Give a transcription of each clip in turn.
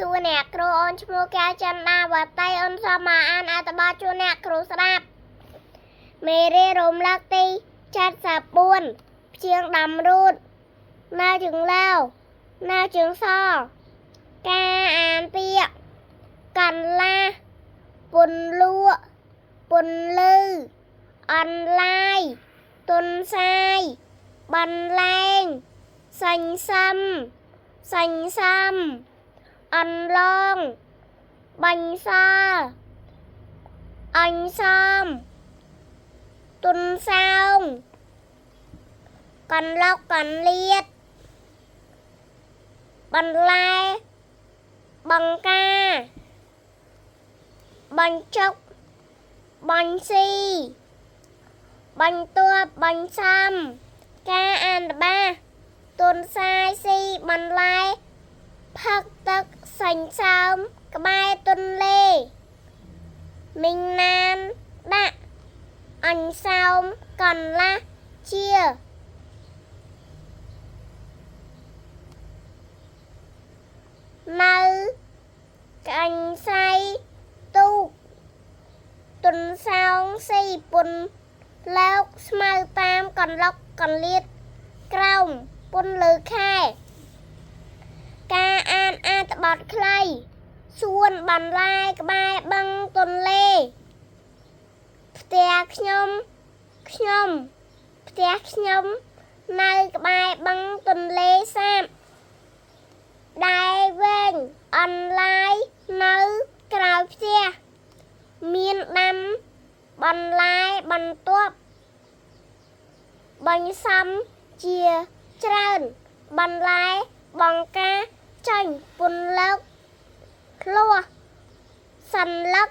សួរអ្នកគ្រូអូនឈ្មោះកែចន្ទណាវតីអូនសូមមកអានអត្ថបទជូនអ្នកគ្រូស្ដាប់មេរៀនរំលឹកទី74ព្យាង្គដំរូតនៅជើងឡាវនៅជើងសការអានពាក្យកន្លះពន្លក់ពន្លឺអនឡាយទុនសាយបន្លែងសាញ់សំអន្លងបាញ់សល់អញសំទុនសោងកន្លុកកន្លៀតបន្លែបង្ការបញ្ចុកបញ្ស៊ីបន្ទាប់បញ្សំការអានច្បាស់ទុនសាយស៊ីបន្លែផឹកទឹកសាញ់សើមក្បែរទុនលេមីងណានដាក់អញសោមកន្លះជានៅកាញ់សៃទូកទុនសោងស៊ីពុនលោកស្មៅតាមកន្លុកកន្លៀតក្រោមពុនលើខែការអានអត្ថបទខ្លីសួនបន្លែក្បែរបឹងទុនលេផ្ទះខ្ញុំផ្ទះខ្ញុំនៅក្បែរបឹងទុនលេសាបដែលវែងអនឡាយនៅក្រៅផ្ទះមានដាំបន្លែបន្ទាប់បញ្សំជាច្រើនបន្លែបង្ការចាញ់ពន្លកធ្លោះសន្លឹក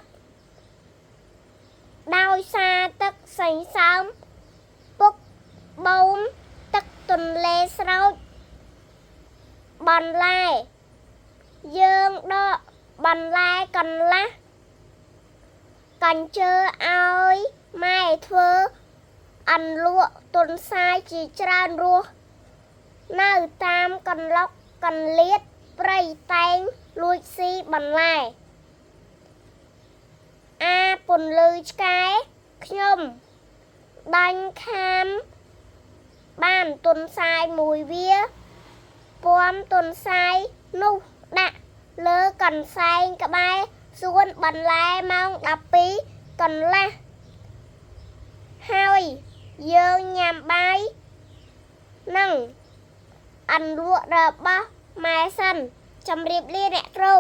ដោយសារទឹកសេងសើមពុកបូមទឹកទន្លេស្រោចបន្លែយើងដកបន្លែកន្លះកញ្ជើឲ្យម៉ែធ្វើអន្លក់ទុនសាយជាច្រើនរស់នៅតាមកន្លុកកន្លៀតព្រៃតែងលួចស៊ីបន្លែអាពន្លឺឆ្កែខ្ញុំដាញ់ខាមបានទុនសាយមួយវាពំទុនសាយនោះដាក់លើកន្សែងក្បែរសួនបន្លែម៉ោង12កន្លះហើយយើងញ៉ាំបាយនឹងអន្លក់របស់ម៉ែសិនជម្រាបលាអ្នកគ្រូ